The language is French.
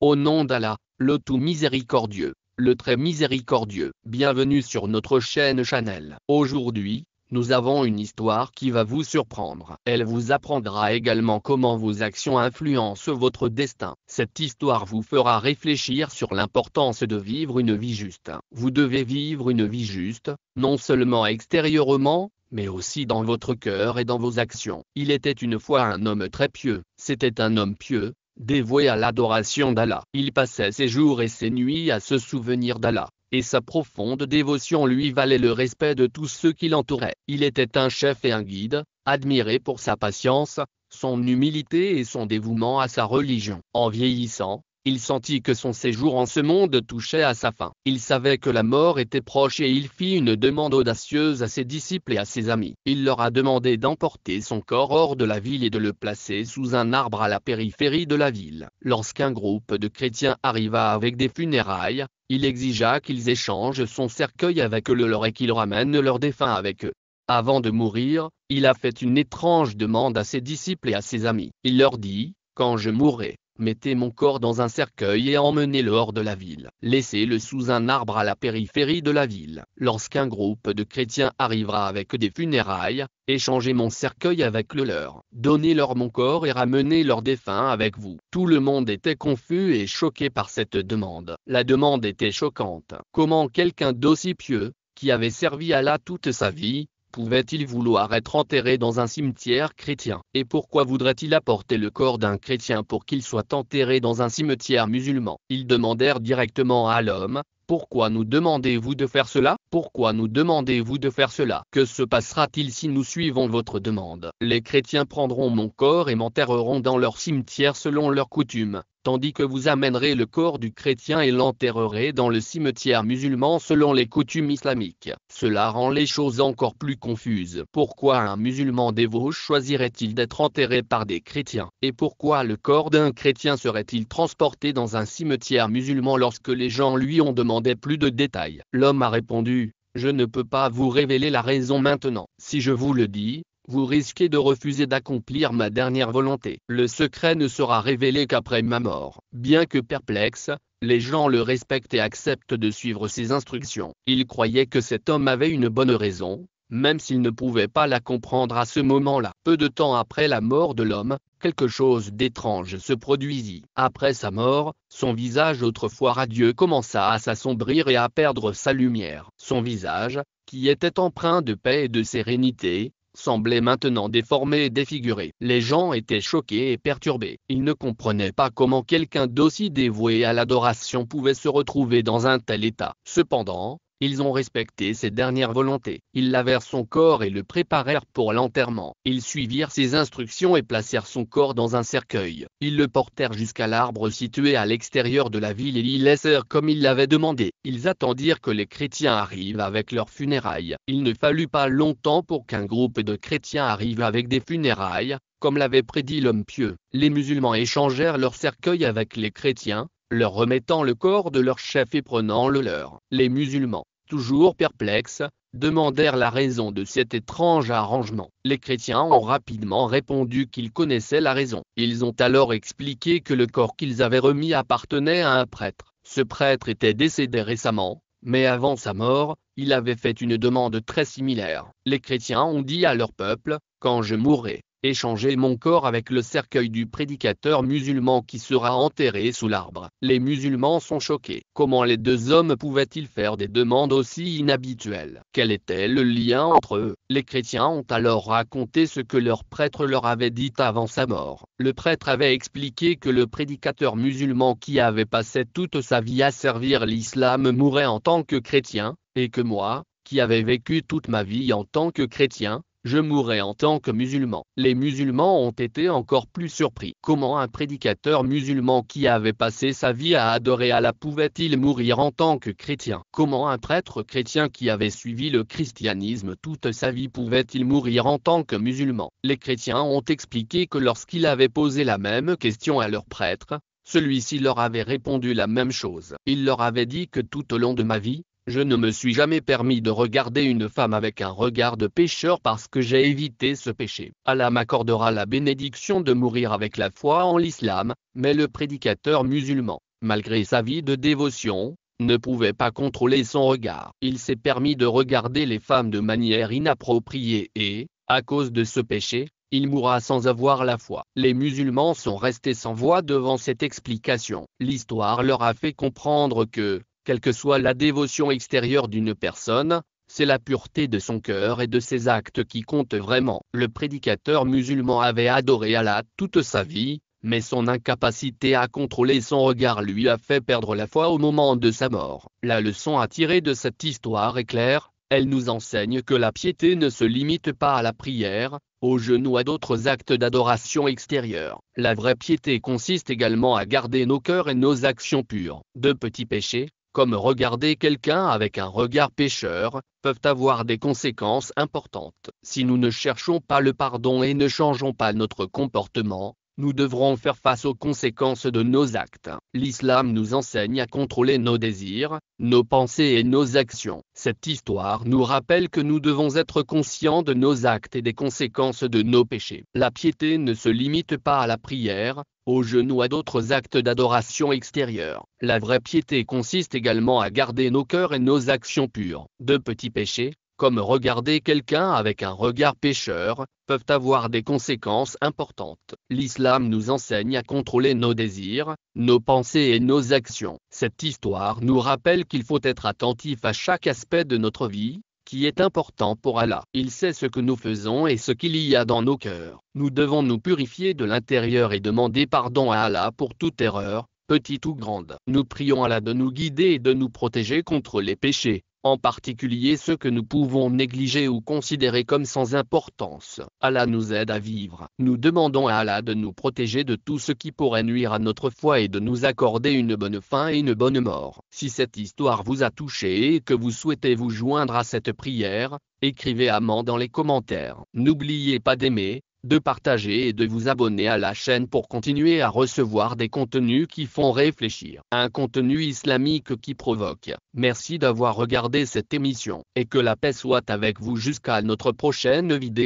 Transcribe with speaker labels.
Speaker 1: Au nom d'Allah, le tout miséricordieux, le très miséricordieux. Bienvenue sur notre chaîne Channel. Aujourd'hui, nous avons une histoire qui va vous surprendre. Elle vous apprendra également comment vos actions influencent votre destin. Cette histoire vous fera réfléchir sur l'importance de vivre une vie juste. Vous devez vivre une vie juste, non seulement extérieurement, mais aussi dans votre cœur et dans vos actions. Il était une fois un homme très pieux. C'était un homme pieux, dévoué à l'adoration d'Allah. Il passait ses jours et ses nuits à se souvenir d'Allah, et sa profonde dévotion lui valait le respect de tous ceux qui l'entouraient. Il était un chef et un guide, admiré pour sa patience, son humilité et son dévouement à sa religion. En vieillissant, il sentit que son séjour en ce monde touchait à sa fin. Il savait que la mort était proche et il fit une demande audacieuse à ses disciples et à ses amis. Il leur a demandé d'emporter son corps hors de la ville et de le placer sous un arbre à la périphérie de la ville. Lorsqu'un groupe de chrétiens arriva avec des funérailles, il exigea qu'ils échangent son cercueil avec le leur et qu'ils ramènent leurs défunts avec eux. Avant de mourir, il a fait une étrange demande à ses disciples et à ses amis. Il leur dit, « Quand je mourrai, mettez mon corps dans un cercueil et emmenez-le hors de la ville. Laissez-le sous un arbre à la périphérie de la ville. Lorsqu'un groupe de chrétiens arrivera avec des funérailles, échangez mon cercueil avec le leur. Donnez-leur mon corps et ramenez leurs défunts avec vous. » Tout le monde était confus et choqué par cette demande. La demande était choquante. Comment quelqu'un d'aussi pieux, qui avait servi Allah toute sa vie, pouvait-il vouloir être enterré dans un cimetière chrétien? Et pourquoi voudrait-il apporter le corps d'un chrétien pour qu'il soit enterré dans un cimetière musulman? Ils demandèrent directement à l'homme, « Pourquoi nous demandez-vous de faire cela? Pourquoi nous demandez-vous de faire cela? Que se passera-t-il si nous suivons votre demande? Les chrétiens prendront mon corps et m'enterreront dans leur cimetière selon leur coutume, tandis que vous amènerez le corps du chrétien et l'enterrerez dans le cimetière musulman selon les coutumes islamiques. » Cela rend les choses encore plus confuses. Pourquoi un musulman dévot choisirait-il d'être enterré par des chrétiens? Et pourquoi le corps d'un chrétien serait-il transporté dans un cimetière musulman lorsque les gens lui ont demandé plus de détails? L'homme a répondu, « Je ne peux pas vous révéler la raison maintenant. Si je vous le dis, vous risquez de refuser d'accomplir ma dernière volonté. Le secret ne sera révélé qu'après ma mort. » Bien que perplexe, les gens le respectent et acceptent de suivre ses instructions. Ils croyaient que cet homme avait une bonne raison, même s'ils ne pouvaient pas la comprendre à ce moment-là. Peu de temps après la mort de l'homme, quelque chose d'étrange se produisit. Après sa mort, son visage autrefois radieux commença à s'assombrir et à perdre sa lumière. Son visage, qui était empreint de paix et de sérénité, semblait maintenant déformé et défiguré. Les gens étaient choqués et perturbés. Ils ne comprenaient pas comment quelqu'un d'aussi dévoué à l'adoration pouvait se retrouver dans un tel état. Cependant, ils ont respecté ses dernières volontés. Ils lavèrent son corps et le préparèrent pour l'enterrement. Ils suivirent ses instructions et placèrent son corps dans un cercueil. Ils le portèrent jusqu'à l'arbre situé à l'extérieur de la ville et l'y laissèrent comme il l'avait demandé. Ils attendirent que les chrétiens arrivent avec leurs funérailles. Il ne fallut pas longtemps pour qu'un groupe de chrétiens arrive avec des funérailles, comme l'avait prédit l'homme pieux. Les musulmans échangèrent leur cercueil avec les chrétiens, leur remettant le corps de leur chef et prenant le leur. Les musulmans, toujours perplexes, demandèrent la raison de cet étrange arrangement. Les chrétiens ont rapidement répondu qu'ils connaissaient la raison. Ils ont alors expliqué que le corps qu'ils avaient remis appartenait à un prêtre. Ce prêtre était décédé récemment, mais avant sa mort, il avait fait une demande très similaire. Les chrétiens ont dit à leur peuple, « Quand je mourrai, échangez mon corps avec le cercueil du prédicateur musulman qui sera enterré sous l'arbre. » Les musulmans sont choqués. Comment les deux hommes pouvaient-ils faire des demandes aussi inhabituelles? Quel était le lien entre eux? Les chrétiens ont alors raconté ce que leur prêtre leur avait dit avant sa mort. Le prêtre avait expliqué que le prédicateur musulman qui avait passé toute sa vie à servir l'islam mourait en tant que chrétien, et que moi, qui avais vécu toute ma vie en tant que chrétien, je mourrai en tant que musulman. Les musulmans ont été encore plus surpris. Comment un prédicateur musulman qui avait passé sa vie à adorer Allah pouvait-il mourir en tant que chrétien? Comment un prêtre chrétien qui avait suivi le christianisme toute sa vie pouvait-il mourir en tant que musulman? Les chrétiens ont expliqué que lorsqu'il avait posé la même question à leur prêtre, celui-ci leur avait répondu la même chose. Il leur avait dit que tout au long de ma vie, je ne me suis jamais permis de regarder une femme avec un regard de pécheur parce que j'ai évité ce péché. Allah m'accordera la bénédiction de mourir avec la foi en l'islam, mais le prédicateur musulman, malgré sa vie de dévotion, ne pouvait pas contrôler son regard. Il s'est permis de regarder les femmes de manière inappropriée et, à cause de ce péché, il mourra sans avoir la foi. Les musulmans sont restés sans voix devant cette explication. L'histoire leur a fait comprendre que, quelle que soit la dévotion extérieure d'une personne, c'est la pureté de son cœur et de ses actes qui comptent vraiment. Le prédicateur musulman avait adoré Allah toute sa vie, mais son incapacité à contrôler son regard lui a fait perdre la foi au moment de sa mort. La leçon à tirer de cette histoire est claire, elle nous enseigne que la piété ne se limite pas à la prière, au jeûne ou à d'autres actes d'adoration extérieure. La vraie piété consiste également à garder nos cœurs et nos actions pures. De petits péchés, comme regarder quelqu'un avec un regard pécheur, peuvent avoir des conséquences importantes. Si nous ne cherchons pas le pardon et ne changeons pas notre comportement, nous devrons faire face aux conséquences de nos actes. L'islam nous enseigne à contrôler nos désirs, nos pensées et nos actions. Cette histoire nous rappelle que nous devons être conscients de nos actes et des conséquences de nos péchés. La piété ne se limite pas à la prière, au jeûne ou à d'autres actes d'adoration extérieure. La vraie piété consiste également à garder nos cœurs et nos actions pures. De petits péchés, comme regarder quelqu'un avec un regard pécheur, peuvent avoir des conséquences importantes. L'islam nous enseigne à contrôler nos désirs, nos pensées et nos actions. Cette histoire nous rappelle qu'il faut être attentif à chaque aspect de notre vie, qui est important pour Allah. Il sait ce que nous faisons et ce qu'il y a dans nos cœurs. Nous devons nous purifier de l'intérieur et demander pardon à Allah pour toute erreur, petite ou grande. Nous prions Allah de nous guider et de nous protéger contre les péchés, en particulier ceux que nous pouvons négliger ou considérer comme sans importance. Allah nous aide à vivre. Nous demandons à Allah de nous protéger de tout ce qui pourrait nuire à notre foi et de nous accorder une bonne fin et une bonne mort. Si cette histoire vous a touché et que vous souhaitez vous joindre à cette prière, écrivez Amen dans les commentaires. N'oubliez pas d'aimer, de partager et de vous abonner à la chaîne pour continuer à recevoir des contenus qui font réfléchir. Un contenu islamique qui provoque. Merci d'avoir regardé cette émission, et que la paix soit avec vous jusqu'à notre prochaine vidéo.